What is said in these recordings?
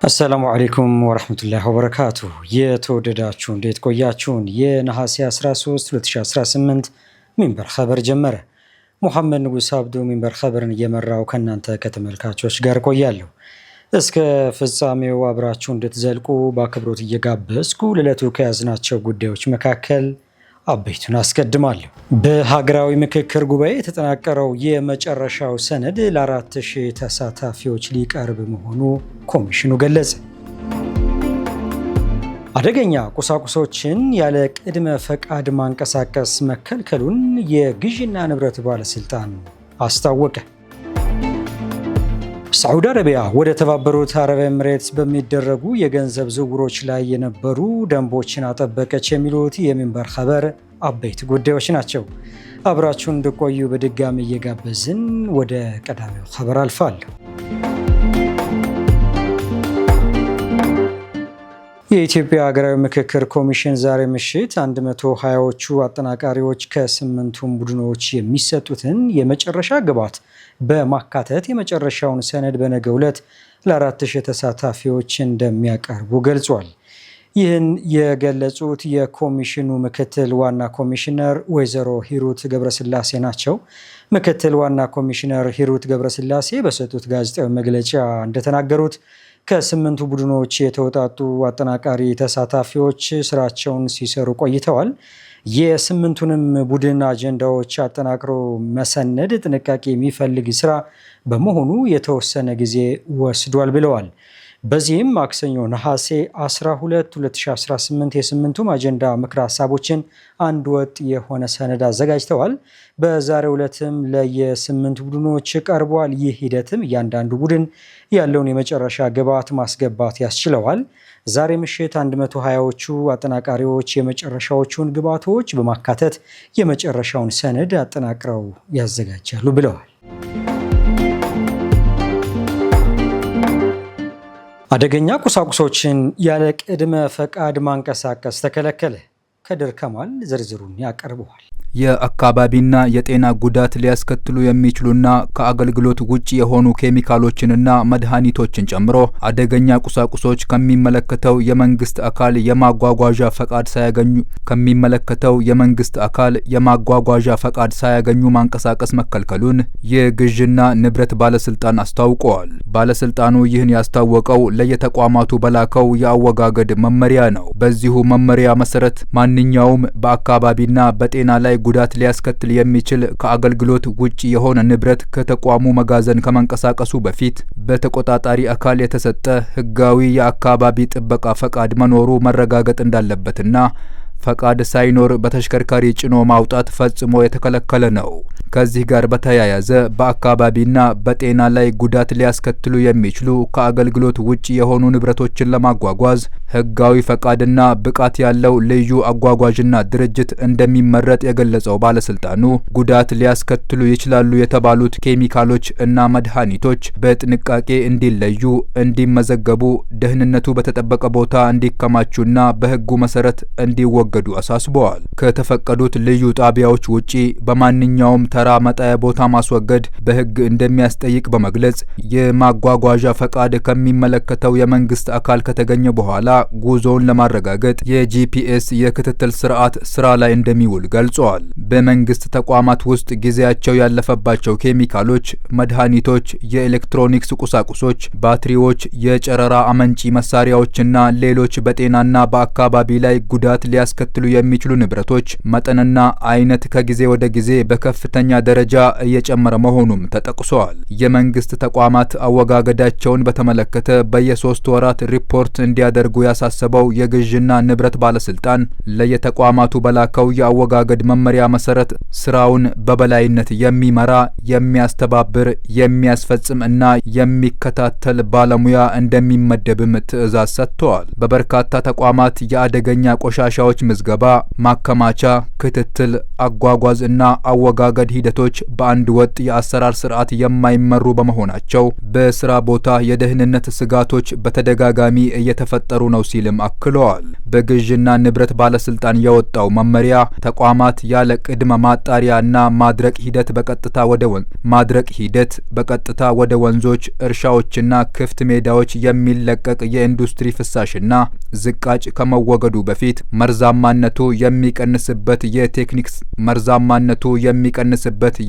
አሰላሙ አለይኩም ወራህመቱላሂ ወበረካቱ። የተወደዳችሁ እንዴት ቆያችሁን? የነሐሴ 13 2018 ሚንበር ኸበር ጀመረ። ሙሐመድ ንጉስ አብዱ ሚንበር ኸበርን እየመራው ከናንተ ከተመልካቾች ጋር ቆያለሁ። እስከ ፍጻሜው አብራችሁ እንድትዘልቁ በአክብሮት እየጋበዝኩ ለዕለቱ ከያዝናቸው ጉዳዮች መካከል አበይቱን አስቀድማለሁ። በሀገራዊ ምክክር ጉባኤ የተጠናቀረው የመጨረሻው ሰነድ ለ4000 ተሳታፊዎች ሊቀርብ መሆኑ ኮሚሽኑ ገለጸ። አደገኛ ቁሳቁሶችን ያለ ቅድመ ፈቃድ ማንቀሳቀስ መከልከሉን የግዥና ንብረት ባለስልጣን አስታወቀ። ሳዑዲ አረቢያ ወደ ተባበሩት አረብ ኤምሬትስ በሚደረጉ የገንዘብ ዝውውሮች ላይ የነበሩ ደንቦችን አጠበቀች የሚሉት የሚንበር ኸበር አበይት ጉዳዮች ናቸው። አብራችሁን እንድቆዩ በድጋሚ እየጋበዝን ወደ ቀዳሚው ኸበር አልፋለሁ። የኢትዮጵያ ሀገራዊ ምክክር ኮሚሽን ዛሬ ምሽት 120ዎቹ አጠናቃሪዎች ከ8ቱም ቡድኖች የሚሰጡትን የመጨረሻ ግብዓት በማካተት የመጨረሻውን ሰነድ በነገው ዕለት ለ4000 ተሳታፊዎች እንደሚያቀርቡ ገልጿል። ይህን የገለጹት የኮሚሽኑ ምክትል ዋና ኮሚሽነር ወይዘሮ ሂሩት ገብረስላሴ ናቸው። ምክትል ዋና ኮሚሽነር ሂሩት ገብረስላሴ በሰጡት ጋዜጣዊ መግለጫ እንደተናገሩት ከ8ቱ ቡድኖች የተውጣጡ አጠናቃሪ ተሳታፊዎች ስራቸውን ሲሰሩ ቆይተዋል። የ8ቱንም ቡድን አጀንዳዎች አጠናቅሮ መሰነድ ጥንቃቄ የሚፈልግ ስራ በመሆኑ የተወሰነ ጊዜ ወስዷል ብለዋል። በዚህም ማክሰኞ ነሐሴ 12 2018 የ8ቱም አጀንዳ ምክረ ሀሳቦችን አንድ ወጥ የሆነ ሰነድ አዘጋጅተዋል። በዛሬው ዕለትም ለየ8 ቡድኖች ቀርቧል። ይህ ሂደትም እያንዳንዱ ቡድን ያለውን የመጨረሻ ግብዓት ማስገባት ያስችለዋል። ዛሬ ምሽት 120ዎቹ አጠናቃሪዎች የመጨረሻዎቹን ግብዓቶች በማካተት የመጨረሻውን ሰነድ አጠናቅረው ያዘጋጃሉ ብለዋል። አደገኛ ቁሳቁሶችን ያለ ቅድመ ፈቃድ ማንቀሳቀስ ተከለከለ። ከድር ከማል ዝርዝሩን ያቀርበዋል። የአካባቢና የጤና ጉዳት ሊያስከትሉ የሚችሉና ከአገልግሎት ውጭ የሆኑ ኬሚካሎችንና መድኃኒቶችን ጨምሮ አደገኛ ቁሳቁሶች ከሚመለከተው የመንግስት አካል የማጓጓዣ ፈቃድ ሳያገኙ ማንቀሳቀስ መከልከሉን የግዥና ንብረት ባለስልጣን አስታውቀዋል። ባለስልጣኑ ይህን ያስታወቀው ለየተቋማቱ በላከው የአወጋገድ መመሪያ ነው። በዚሁ መመሪያ መሰረት ማንኛውም በአካባቢና በጤና ላይ ጉዳት ሊያስከትል የሚችል ከአገልግሎት ውጭ የሆነ ንብረት ከተቋሙ መጋዘን ከመንቀሳቀሱ በፊት በተቆጣጣሪ አካል የተሰጠ ህጋዊ የአካባቢ ጥበቃ ፈቃድ መኖሩ መረጋገጥ እንዳለበትና ፈቃድ ሳይኖር በተሽከርካሪ ጭኖ ማውጣት ፈጽሞ የተከለከለ ነው። ከዚህ ጋር በተያያዘ በአካባቢና በጤና ላይ ጉዳት ሊያስከትሉ የሚችሉ ከአገልግሎት ውጭ የሆኑ ንብረቶችን ለማጓጓዝ ህጋዊ ፈቃድና ብቃት ያለው ልዩ አጓጓዥና ድርጅት እንደሚመረጥ የገለጸው ባለስልጣኑ ጉዳት ሊያስከትሉ ይችላሉ የተባሉት ኬሚካሎች እና መድኃኒቶች በጥንቃቄ እንዲለዩ፣ እንዲመዘገቡ፣ ደህንነቱ በተጠበቀ ቦታ እንዲከማቹና በህጉ መሰረት እንዲወገዱ አሳስበዋል። ከተፈቀዱት ልዩ ጣቢያዎች ውጪ በማንኛውም ተራ መጣያ ቦታ ማስወገድ በህግ እንደሚያስጠይቅ በመግለጽ የማጓጓዣ ፈቃድ ከሚመለከተው የመንግስት አካል ከተገኘ በኋላ ጉዞውን ለማረጋገጥ የጂፒኤስ የክትትል ስርዓት ስራ ላይ እንደሚውል ገልጸዋል። በመንግስት ተቋማት ውስጥ ጊዜያቸው ያለፈባቸው ኬሚካሎች፣ መድኃኒቶች፣ የኤሌክትሮኒክስ ቁሳቁሶች፣ ባትሪዎች፣ የጨረራ አመንጪ መሳሪያዎችና ሌሎች በጤናና በአካባቢ ላይ ጉዳት ሊያስከትሉ የሚችሉ ንብረቶች መጠንና አይነት ከጊዜ ወደ ጊዜ በከፍተኛ ደረጃ እየጨመረ መሆኑም ተጠቅሷል። የመንግስት ተቋማት አወጋገዳቸውን በተመለከተ በየ3 ወራት ሪፖርት እንዲያደርጉ ያሳሰበው የግዥና ንብረት ባለስልጣን ለየተቋማቱ በላከው የአወጋገድ መመሪያ መሰረት ስራውን በበላይነት የሚመራ፣ የሚያስተባብር፣ የሚያስፈጽም እና የሚከታተል ባለሙያ እንደሚመደብም ትዕዛዝ ሰጥተዋል። በበርካታ ተቋማት የአደገኛ ቆሻሻዎች ምዝገባ፣ ማከማቻ፣ ክትትል፣ አጓጓዝ እና አወጋገድ ሂደቶች በአንድ ወጥ የአሰራር ስርዓት የማይመሩ በመሆናቸው በስራ ቦታ የደህንነት ስጋቶች በተደጋጋሚ እየተፈጠሩ ነው ሲልም አክለዋል። በግዥና ንብረት ባለስልጣን የወጣው መመሪያ ተቋማት ያለ ቅድመ ማጣሪያና ማድረቅ ሂደት በቀጥታ ወደ ወንዞች፣ እርሻዎችና ክፍት ሜዳዎች የሚለቀቅ የኢንዱስትሪ ፍሳሽና ዝቃጭ ከመወገዱ በፊት መርዛማነቱ የሚቀንስበት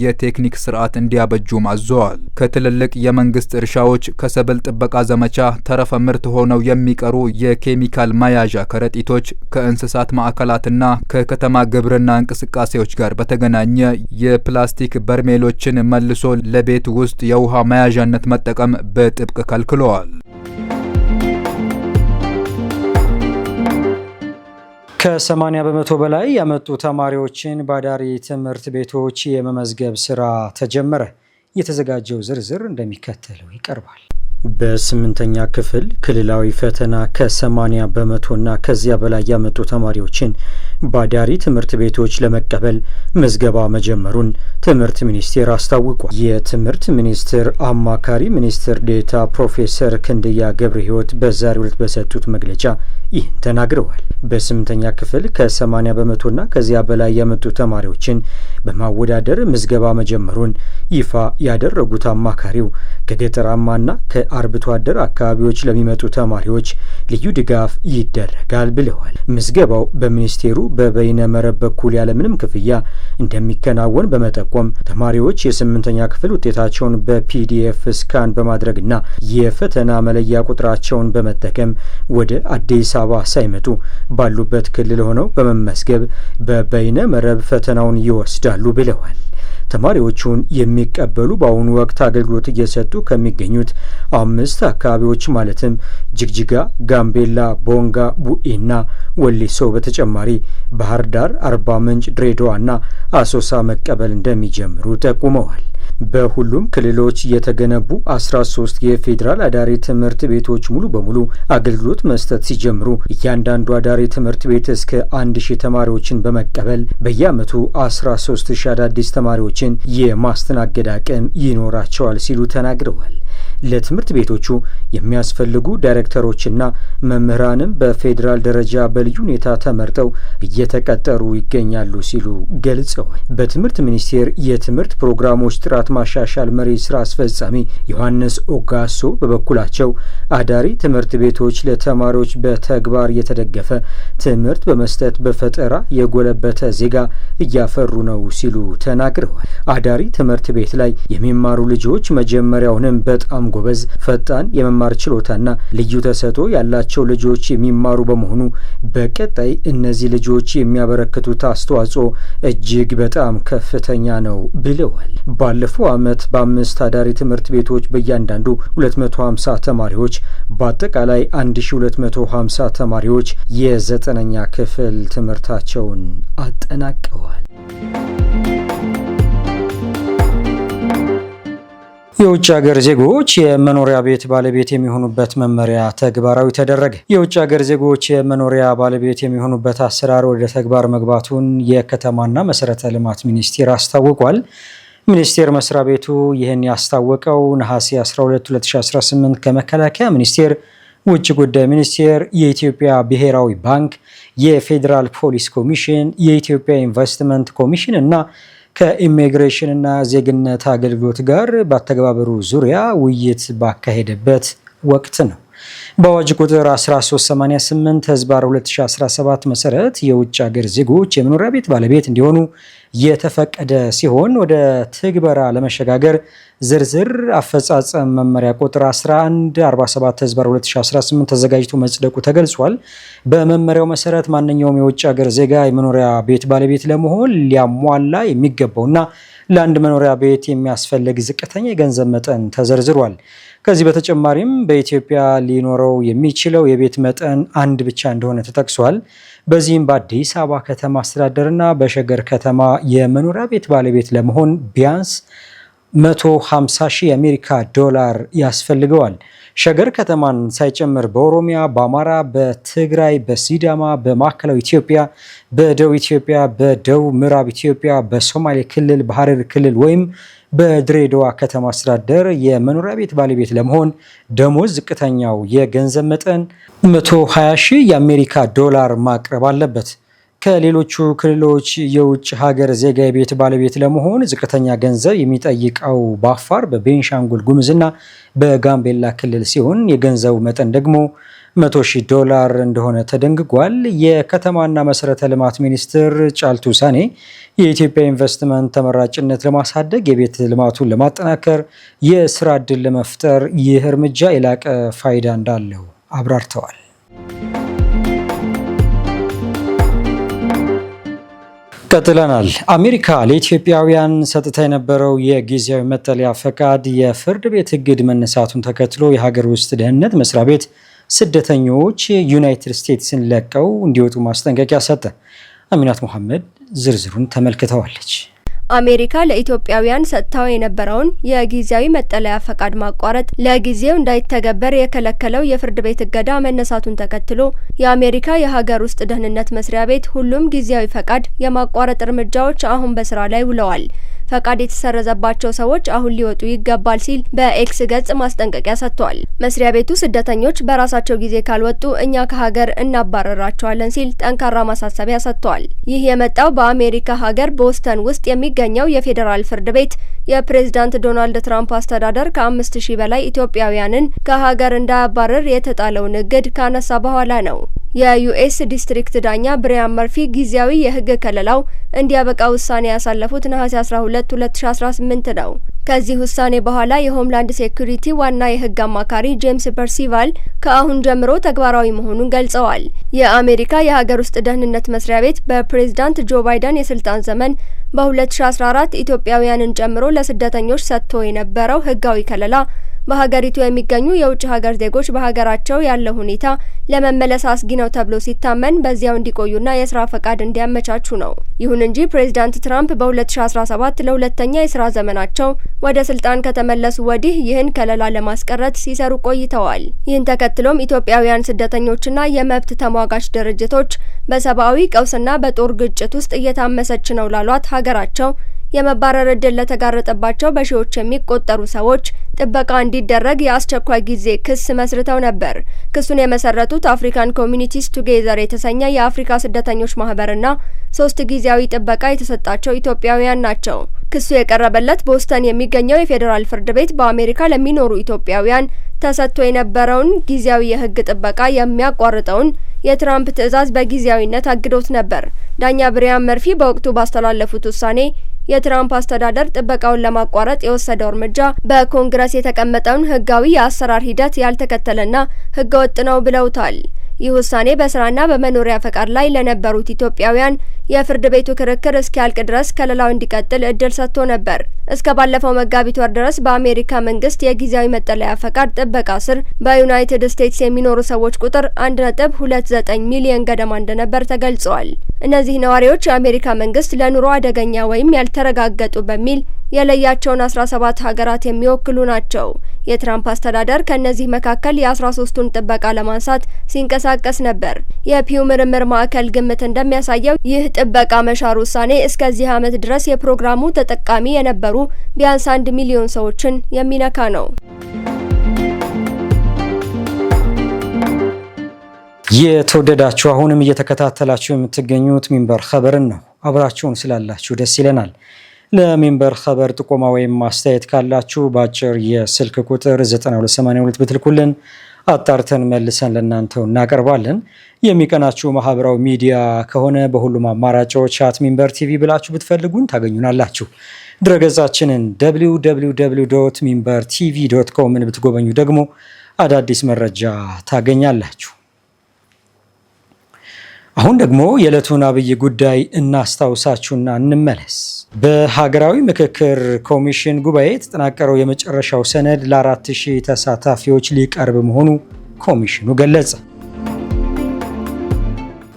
የቴክኒክ ስርዓት እንዲያበጁም አዘዋል። ከትልልቅ የመንግስት እርሻዎች ከሰብል ጥበቃ ዘመቻ ተረፈ ምርት ሆነው የሚቀሩ የኬሚካል መያዣ ከረጢቶች ከእንስሳት ማዕከላትና ከከተማ ግብርና እንቅስቃሴዎች ጋር በተገናኘ የፕላስቲክ በርሜሎችን መልሶ ለቤት ውስጥ የውሃ መያዣነት መጠቀም በጥብቅ ከልክለዋል። ከ80 በመቶ በላይ ያመጡ ተማሪዎችን በአዳሪ ትምህርት ቤቶች የመመዝገብ ስራ ተጀመረ። የተዘጋጀው ዝርዝር እንደሚከተለው ይቀርባል። በስምንተኛ ክፍል ክልላዊ ፈተና ከ80 በመቶና ከዚያ በላይ ያመጡ ተማሪዎችን በአዳሪ ትምህርት ቤቶች ለመቀበል ምዝገባ መጀመሩን ትምህርት ሚኒስቴር አስታውቋል። የትምህርት ሚኒስቴር አማካሪ ሚኒስትር ዴኤታ ፕሮፌሰር ክንድያ ገብረ ሕይወት በዛሬው ዕለት በሰጡት መግለጫ ይህን ተናግረዋል። በስምንተኛ ክፍል ከ80 በመቶና ከዚያ በላይ ያመጡ ተማሪዎችን በማወዳደር ምዝገባ መጀመሩን ይፋ ያደረጉት አማካሪው ከገጠራማና ከአርብቶ አደር አካባቢዎች ለሚመጡ ተማሪዎች ልዩ ድጋፍ ይደረጋል ብለዋል። ምዝገባው በሚኒስቴሩ በበይነ መረብ በኩል ያለምንም ክፍያ እንደሚከናወን በመጠቆም ተማሪዎች የስምንተኛ ክፍል ውጤታቸውን በፒዲኤፍ ስካን በማድረግና የፈተና መለያ ቁጥራቸውን በመጠቀም ወደ አዲስ አበባ ሳይመጡ ባሉበት ክልል ሆነው በመመዝገብ በበይነ መረብ ፈተናውን ይወስዳሉ ብለዋል። ተማሪዎቹን የሚቀበሉ በአሁኑ ወቅት አገልግሎት እየሰጡ ከሚገኙት 5 አካባቢዎች ማለትም ጅግጅጋ፣ ጋምቤላ፣ ቦንጋ፣ ቡኢና ወሊሶ በተጨማሪ ባህር ዳር፣ አርባ ምንጭ፣ ድሬዳዋና አሶሳ መቀበል እንደሚጀምሩ ጠቁመዋል። በሁሉም ክልሎች የተገነቡ 13 የፌዴራል አዳሪ ትምህርት ቤቶች ሙሉ በሙሉ አገልግሎት መስጠት ሲጀምሩ እያንዳንዱ አዳሪ ትምህርት ቤት እስከ 1000 ተማሪዎችን በመቀበል በየዓመቱ 13000 አዳዲስ ተማሪዎችን የማስተናገድ አቅም ይኖራቸዋል ሲሉ ተናግረዋል። ለትምህርት ቤቶቹ የሚያስፈልጉ ዳይሬክተሮችና መምህራንም በፌዴራል ደረጃ በልዩ ሁኔታ ተመርጠው እየተቀጠሩ ይገኛሉ ሲሉ ገልጸዋል። በትምህርት ሚኒስቴር የትምህርት ፕሮግራሞች ጥራት ማሻሻል መሪ ስራ አስፈጻሚ ዮሐንስ ኦጋሶ በበኩላቸው አዳሪ ትምህርት ቤቶች ለተማሪዎች በተግባር የተደገፈ ትምህርት በመስጠት በፈጠራ የጎለበተ ዜጋ እያፈሩ ነው ሲሉ ተናግረዋል። አዳሪ ትምህርት ቤት ላይ የሚማሩ ልጆች መጀመሪያውንም በጣም ጎበዝ፣ ፈጣን የመማር ችሎታና ልዩ ተሰጥኦ ያላቸው ልጆች የሚማሩ በመሆኑ በቀጣይ እነዚህ ልጆች የሚያበረክቱት አስተዋጽኦ እጅግ በጣም ከፍተኛ ነው ብለዋል። ባለፈው ዓመት በ5 አዳሪ ትምህርት ቤቶች በእያንዳንዱ 250 ተማሪዎች በአጠቃላይ 1250 ተማሪዎች የ9ኛ ክፍል ትምህርታቸውን አጠናቀዋል። የውጭ ሀገር ዜጎች የመኖሪያ ቤት ባለቤት የሚሆኑበት መመሪያ ተግባራዊ ተደረገ። የውጭ ሀገር ዜጎች የመኖሪያ ባለቤት የሚሆኑበት አሰራር ወደ ተግባር መግባቱን የከተማና መሰረተ ልማት ሚኒስቴር አስታውቋል። ሚኒስቴር መስሪያ ቤቱ ይህን ያስታወቀው ነሐሴ 12 2018 ከመከላከያ ሚኒስቴር፣ ውጭ ጉዳይ ሚኒስቴር፣ የኢትዮጵያ ብሔራዊ ባንክ፣ የፌዴራል ፖሊስ ኮሚሽን፣ የኢትዮጵያ ኢንቨስትመንት ኮሚሽን እና ከኢሚግሬሽን እና ዜግነት አገልግሎት ጋር በአተገባበሩ ዙሪያ ውይይት ባካሄደበት ወቅት ነው። በአዋጅ ቁጥር 1388/2017 መሰረት የውጭ ሀገር ዜጎች የመኖሪያ ቤት ባለቤት እንዲሆኑ የተፈቀደ ሲሆን ወደ ትግበራ ለመሸጋገር ዝርዝር አፈጻጸም መመሪያ ቁጥር 1147/2018 ተዘጋጅቶ መጽደቁ ተገልጿል። በመመሪያው መሰረት ማንኛውም የውጭ ሀገር ዜጋ የመኖሪያ ቤት ባለቤት ለመሆን ሊያሟላ የሚገባውና ለአንድ መኖሪያ ቤት የሚያስፈልግ ዝቅተኛ የገንዘብ መጠን ተዘርዝሯል። ከዚህ በተጨማሪም በኢትዮጵያ ሊኖረው የሚችለው የቤት መጠን አንድ ብቻ እንደሆነ ተጠቅሷል። በዚህም በአዲስ አበባ ከተማ አስተዳደርና በሸገር ከተማ የመኖሪያ ቤት ባለቤት ለመሆን ቢያንስ 150,000 የአሜሪካ ዶላር ያስፈልገዋል። ሸገር ከተማን ሳይጨምር በኦሮሚያ፣ በአማራ፣ በትግራይ፣ በሲዳማ፣ በማዕከላዊ ኢትዮጵያ፣ በደቡብ ኢትዮጵያ፣ በደቡብ ምዕራብ ኢትዮጵያ፣ በሶማሌ ክልል፣ በሐረር ክልል ወይም በድሬዳዋ ከተማ አስተዳደር የመኖሪያ ቤት ባለቤት ለመሆን ደሞዝ ዝቅተኛው የገንዘብ መጠን 120,000 የአሜሪካ ዶላር ማቅረብ አለበት። ከሌሎቹ ክልሎች የውጭ ሀገር ዜጋ የቤት ባለቤት ለመሆን ዝቅተኛ ገንዘብ የሚጠይቀው በአፋር፣ በቤንሻንጉል ጉሙዝና በጋምቤላ ክልል ሲሆን የገንዘቡ መጠን ደግሞ 100,000 ዶላር እንደሆነ ተደንግጓል። የከተማና መሰረተ ልማት ሚኒስትር ጫልቱ ሳኔ የኢትዮጵያ ኢንቨስትመንት ተመራጭነት ለማሳደግ፣ የቤት ልማቱን ለማጠናከር፣ የስራ ዕድል ለመፍጠር ይህ እርምጃ የላቀ ፋይዳ እንዳለው አብራርተዋል። ቀጥለናል። አሜሪካ ለኢትዮጵያውያን ሰጥታ የነበረው የጊዜያዊ መጠለያ ፈቃድ የፍርድ ቤት እግድ መነሳቱን ተከትሎ የሀገር ውስጥ ደህንነት መስሪያ ቤት ስደተኞች ዩናይትድ ስቴትስን ለቀው እንዲወጡ ማስጠንቀቂያ ሰጠ። አሚናት መሐመድ ዝርዝሩን ተመልክተዋለች። አሜሪካ ለኢትዮጵያውያን ሰጥታው የነበረውን የጊዜያዊ መጠለያ ፈቃድ ማቋረጥ ለጊዜው እንዳይተገበር የከለከለው የፍርድ ቤት እገዳ መነሳቱን ተከትሎ የአሜሪካ የሀገር ውስጥ ደህንነት መስሪያ ቤት ሁሉም ጊዜያዊ ፈቃድ የማቋረጥ እርምጃዎች አሁን በስራ ላይ ውለዋል። ፈቃድ የተሰረዘባቸው ሰዎች አሁን ሊወጡ ይገባል ሲል በኤክስ ገጽ ማስጠንቀቂያ ሰጥቷል። መስሪያ ቤቱ ስደተኞች በራሳቸው ጊዜ ካልወጡ እኛ ከሀገር እናባረራቸዋለን ሲል ጠንካራ ማሳሰቢያ ሰጥቷል። ይህ የመጣው በአሜሪካ ሀገር ቦስተን ውስጥ የሚገኘው የፌዴራል ፍርድ ቤት የፕሬዝዳንት ዶናልድ ትራምፕ አስተዳደር ከ5,000 በላይ ኢትዮጵያውያንን ከሀገር እንዳያባረር የተጣለውን እግድ ካነሳ በኋላ ነው። የዩኤስ ዲስትሪክት ዳኛ ብሪያን መርፊ ጊዜያዊ የህግ ከለላው እንዲያበቃ ውሳኔ ያሳለፉት ነሐሴ 12 2018 ነው። ከዚህ ውሳኔ በኋላ የሆምላንድ ሴኩሪቲ ዋና የህግ አማካሪ ጄምስ ፐርሲቫል ከአሁን ጀምሮ ተግባራዊ መሆኑን ገልጸዋል። የአሜሪካ የሀገር ውስጥ ደህንነት መስሪያ ቤት በፕሬዝዳንት ጆ ባይደን የስልጣን ዘመን በ2014 ኢትዮጵያውያንን ጨምሮ ለስደተኞች ሰጥቶ የነበረው ህጋዊ ከለላ በሀገሪቱ የሚገኙ የውጭ ሀገር ዜጎች በሀገራቸው ያለው ሁኔታ ለመመለስ አስጊ ነው ተብሎ ሲታመን በዚያው እንዲቆዩና የስራ ፈቃድ እንዲያመቻቹ ነው። ይሁን እንጂ ፕሬዝዳንት ትራምፕ በ2017 ለሁለተኛ የስራ ዘመናቸው ወደ ስልጣን ከተመለሱ ወዲህ ይህን ከለላ ለማስቀረት ሲሰሩ ቆይተዋል። ይህን ተከትሎም ኢትዮጵያውያን ስደተኞችና የመብት ተሟጋች ድርጅቶች በሰብአዊ ቀውስና በጦር ግጭት ውስጥ እየታመሰች ነው ላሏት ሀገራቸው የመባረር ዕድል ለተጋረጠባቸው በሺዎች የሚቆጠሩ ሰዎች ጥበቃ እንዲደረግ የአስቸኳይ ጊዜ ክስ መስርተው ነበር። ክሱን የመሰረቱት አፍሪካን ኮሚኒቲስ ቱጌዘር የተሰኘ የአፍሪካ ስደተኞች ማህበርና 3 ጊዜያዊ ጥበቃ የተሰጣቸው ኢትዮጵያውያን ናቸው። ክሱ የቀረበለት ቦስተን የሚገኘው የፌዴራል ፍርድ ቤት በአሜሪካ ለሚኖሩ ኢትዮጵያውያን ተሰጥቶ የነበረውን ጊዜያዊ የህግ ጥበቃ የሚያቋርጠውን የትራምፕ ትዕዛዝ በጊዜያዊነት አግዶት ነበር። ዳኛ ብሪያን መርፊ በወቅቱ ባስተላለፉት ውሳኔ የትራምፕ አስተዳደር ጥበቃውን ለማቋረጥ የወሰደው እርምጃ በኮንግረስ የተቀመጠውን ህጋዊ የአሰራር ሂደት ያልተከተለና ህገወጥ ነው ብለውታል። ይህ ውሳኔ በስራና በመኖሪያ ፈቃድ ላይ ለነበሩት ኢትዮጵያውያን የፍርድ ቤቱ ክርክር እስኪያልቅ ድረስ ከለላው እንዲቀጥል እድል ሰጥቶ ነበር። እስከ ባለፈው መጋቢት ወር ድረስ በአሜሪካ መንግስት የጊዜያዊ መጠለያ ፈቃድ ጥበቃ ስር በዩናይትድ ስቴትስ የሚኖሩ ሰዎች ቁጥር 1.29 ሚሊዮን ገደማ እንደነበር ተገልጿል። እነዚህ ነዋሪዎች የአሜሪካ መንግስት ለኑሮ አደገኛ ወይም ያልተረጋገጡ በሚል የለያቸውን 17 ሀገራት የሚወክሉ ናቸው። የትራምፕ አስተዳደር ከነዚህ መካከል የ13ቱን ጥበቃ ለማንሳት ሲንቀሳቀስ ነበር። የፒው ምርምር ማዕከል ግምት እንደሚያሳየው ይህ ጥበቃ መሻር ውሳኔ እስከዚህ ዓመት ድረስ የፕሮግራሙ ተጠቃሚ የነበሩ ቢያንስ 1 ሚሊዮን ሰዎችን የሚነካ ነው። የተወደዳችሁ አሁንም እየተከታተላችሁ የምትገኙት ሚንበር ኸበርን ነው። አብራችሁን ስላላችሁ ደስ ይለናል። ለሚንበር ኸበር ጥቆማ ወይም ማስተያየት ካላችሁ በአጭር የስልክ ቁጥር 9282 ብትልኩልን አጣርተን መልሰን ለእናንተው እናቀርባለን። የሚቀናችሁ ማህበራዊ ሚዲያ ከሆነ በሁሉም አማራጮች @ሚንበር ቲቪ ብላችሁ ብትፈልጉን ታገኙናላችሁ። ድረገጻችንን www.minbertv.com ብትጎበኙ ደግሞ አዳዲስ መረጃ ታገኛላችሁ። አሁን ደግሞ የዕለቱን አብይ ጉዳይ እናስታውሳችሁና እንመለስ። በሀገራዊ ምክክር ኮሚሽን ጉባኤ የተጠናቀረው የመጨረሻው ሰነድ ለ4000 ተሳታፊዎች ሊቀርብ መሆኑ ኮሚሽኑ ገለጸ።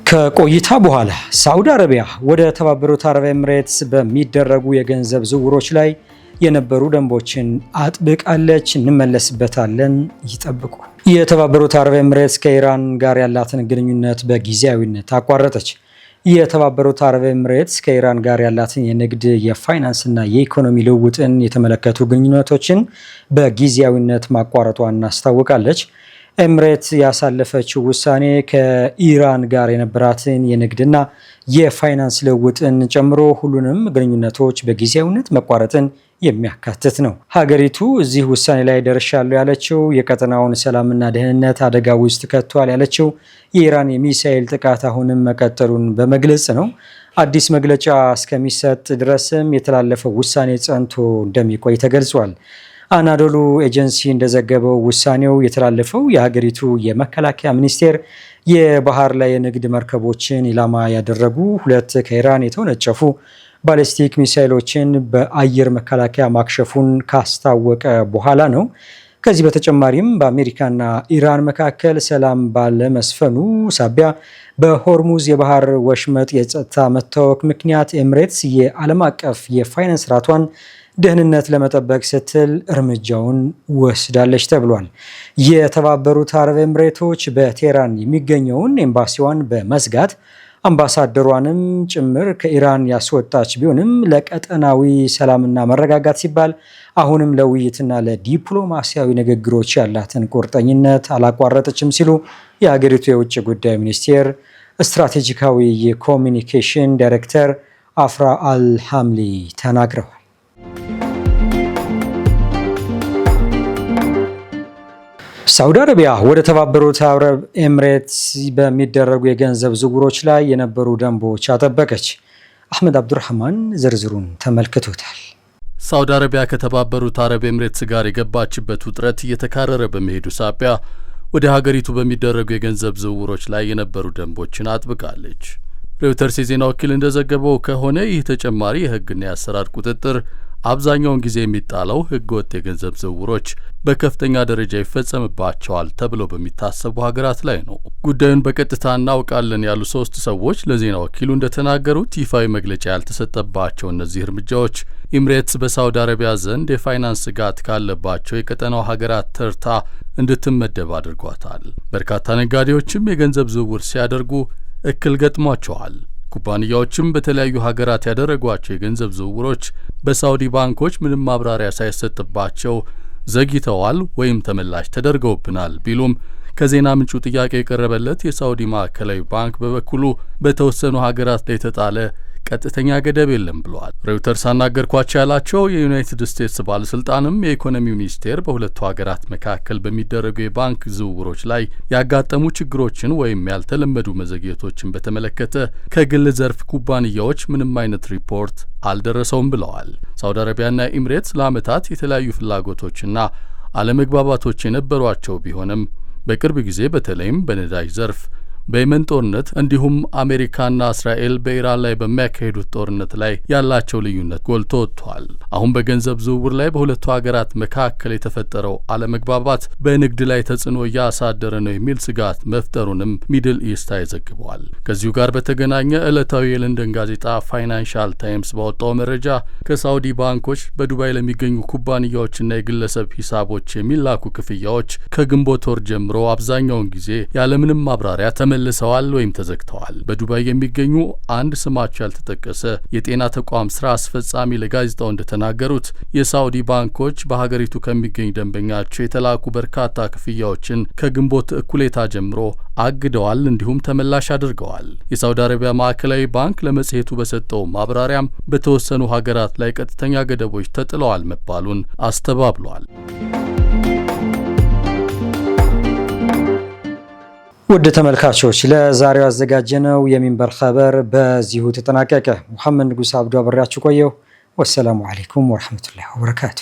ከቆይታ በኋላ ሳዑዲ አረቢያ ወደ ተባበሩት አረብ ኤምሬትስ በሚደረጉ የገንዘብ ዝውውሮች ላይ የነበሩ ደንቦችን አጥብቃለች። እንመለስበታለን፣ ይጠብቁ። የተባበሩት አረብ ኤምሬትስ ከኢራን ጋር ያላትን ግንኙነት በጊዜያዊነት አቋረጠች። የተባበሩት አረብ ኤምሬትስ ከኢራን ጋር ያላትን የንግድ የፋይናንስና የኢኮኖሚ ልውውጥን የተመለከቱ ግንኙነቶችን በጊዜያዊነት ማቋረጧን አስታውቃለች። ኤምሬት ያሳለፈችው ውሳኔ ከኢራን ጋር የነበራትን የንግድና የፋይናንስ ልውውጥን ጨምሮ ሁሉንም ግንኙነቶች በጊዜያዊነት መቋረጥን የሚያካትት ነው። ሀገሪቱ እዚህ ውሳኔ ላይ ደርሻለሁ ያለችው የቀጠናውን ሰላምና ደህንነት አደጋ ውስጥ ከቷል ያለችው የኢራን የሚሳኤል ጥቃት አሁንም መቀጠሉን በመግለጽ ነው። አዲስ መግለጫ እስከሚሰጥ ድረስም የተላለፈው ውሳኔ ጸንቶ እንደሚቆይ ተገልጿል። አናዶሉ ኤጀንሲ እንደዘገበው ውሳኔው የተላለፈው የሀገሪቱ የመከላከያ ሚኒስቴር የባህር ላይ የንግድ መርከቦችን ኢላማ ያደረጉ 2 ከኢራን የተወነጨፉ ባሊስቲክ ሚሳኤሎችን በአየር መከላከያ ማክሸፉን ካስታወቀ በኋላ ነው። ከዚህ በተጨማሪም በአሜሪካና ኢራን መካከል ሰላም ባለመስፈኑ ሳቢያ በሆርሙዝ የባህር ወሽመጥ የጸጥታ መታወክ ምክንያት ኤምሬትስ የዓለም አቀፍ የፋይናንስ ስርዓቷን ደህንነት ለመጠበቅ ስትል እርምጃውን ወስዳለች ተብሏል። የተባበሩት አረብ ኤምሬቶች በቴህራን የሚገኘውን ኤምባሲዋን በመዝጋት አምባሳደሯንም ጭምር ከኢራን ያስወጣች ቢሆንም ለቀጠናዊ ሰላምና መረጋጋት ሲባል አሁንም ለውይይትና ለዲፕሎማሲያዊ ንግግሮች ያላትን ቁርጠኝነት አላቋረጠችም ሲሉ የሀገሪቱ የውጭ ጉዳይ ሚኒስቴር ስትራቴጂካዊ የኮሚኒኬሽን ዳይሬክተር አፍራ አልሐምሊ ተናግረዋል። ሳውዲ አረቢያ ወደ ተባበሩት አረብ ኤምሬትስ በሚደረጉ የገንዘብ ዝውውሮች ላይ የነበሩ ደንቦች አጠበቀች። አህመድ አብዱራህማን ዝርዝሩን ተመልክቶታል። ሳውዲ አረቢያ ከተባበሩት አረብ ኤምሬትስ ጋር የገባችበት ውጥረት እየተካረረ በመሄዱ ሳቢያ ወደ ሀገሪቱ በሚደረጉ የገንዘብ ዝውውሮች ላይ የነበሩ ደንቦችን አጥብቃለች። ሬውተርስ የዜና ወኪል እንደዘገበው ከሆነ ይህ ተጨማሪ የሕግና የአሰራር ቁጥጥር አብዛኛውን ጊዜ የሚጣለው ሕገወጥ የገንዘብ ዝውውሮች በከፍተኛ ደረጃ ይፈጸምባቸዋል ተብሎ በሚታሰቡ ሀገራት ላይ ነው። ጉዳዩን በቀጥታ እናውቃለን ያሉ 3 ሰዎች ለዜና ወኪሉ እንደተናገሩት ይፋዊ መግለጫ ያልተሰጠባቸው እነዚህ እርምጃዎች ኤምሬትስ በሳውዲ አረቢያ ዘንድ የፋይናንስ ስጋት ካለባቸው የቀጠናው ሀገራት ተርታ እንድትመደብ አድርጓታል። በርካታ ነጋዴዎችም የገንዘብ ዝውውር ሲያደርጉ እክል ገጥሟቸዋል። ኩባንያዎችም በተለያዩ ሀገራት ያደረጓቸው የገንዘብ ዝውውሮች በሳውዲ ባንኮች ምንም ማብራሪያ ሳይሰጥባቸው ዘግይተዋል ወይም ተመላሽ ተደርገውብናል ቢሉም ከዜና ምንጩ ጥያቄ የቀረበለት የሳውዲ ማዕከላዊ ባንክ በበኩሉ በተወሰኑ ሀገራት ላይ የተጣለ ቀጥተኛ ገደብ የለም ብለዋል። ሬውተርስ አናገርኳቸው ያላቸው የዩናይትድ ስቴትስ ባለስልጣንም የኢኮኖሚ ሚኒስቴር በሁለቱ ሀገራት መካከል በሚደረጉ የባንክ ዝውውሮች ላይ ያጋጠሙ ችግሮችን ወይም ያልተለመዱ መዘግየቶችን በተመለከተ ከግል ዘርፍ ኩባንያዎች ምንም አይነት ሪፖርት አልደረሰውም ብለዋል። ሳውዲ አረቢያና ኤምሬትስ ለዓመታት የተለያዩ ፍላጎቶችና አለመግባባቶች የነበሯቸው ቢሆንም በቅርብ ጊዜ በተለይም በነዳጅ ዘርፍ በየመን ጦርነት እንዲሁም አሜሪካና እስራኤል በኢራን ላይ በሚያካሂዱት ጦርነት ላይ ያላቸው ልዩነት ጎልቶ ወጥቷል። አሁን በገንዘብ ዝውውር ላይ በሁለቱ ሀገራት መካከል የተፈጠረው አለመግባባት በንግድ ላይ ተጽዕኖ እያሳደረ ነው የሚል ስጋት መፍጠሩንም ሚድል ኢስት ዘግቧል። ከዚሁ ጋር በተገናኘ ዕለታዊ የለንደን ጋዜጣ ፋይናንሻል ታይምስ ባወጣው መረጃ ከሳውዲ ባንኮች በዱባይ ለሚገኙ ኩባንያዎችና የግለሰብ ሂሳቦች የሚላኩ ክፍያዎች ከግንቦት ወር ጀምሮ አብዛኛውን ጊዜ ያለምንም ማብራሪያ ተመልሰዋል ወይም ተዘግተዋል። በዱባይ የሚገኙ አንድ ስማቸው ያልተጠቀሰ የጤና ተቋም ስራ አስፈጻሚ ለጋዜጣው እንደተናገሩት የሳውዲ ባንኮች በሀገሪቱ ከሚገኝ ደንበኛቸው የተላኩ በርካታ ክፍያዎችን ከግንቦት እኩሌታ ጀምሮ አግደዋል እንዲሁም ተመላሽ አድርገዋል። የሳውዲ አረቢያ ማዕከላዊ ባንክ ለመጽሔቱ በሰጠው ማብራሪያም በተወሰኑ ሀገራት ላይ ቀጥተኛ ገደቦች ተጥለዋል መባሉን አስተባብሏል። ውድ ተመልካቾች ለዛሬው ያዘጋጀነው የሚንበር ኸበር በዚሁ ተጠናቀቀ። ሙሐመድ ንጉስ አብዱ አብሬያችሁ ቆየው። ወሰላሙ አለይኩም ወራህመቱላሂ ወበረካቱ።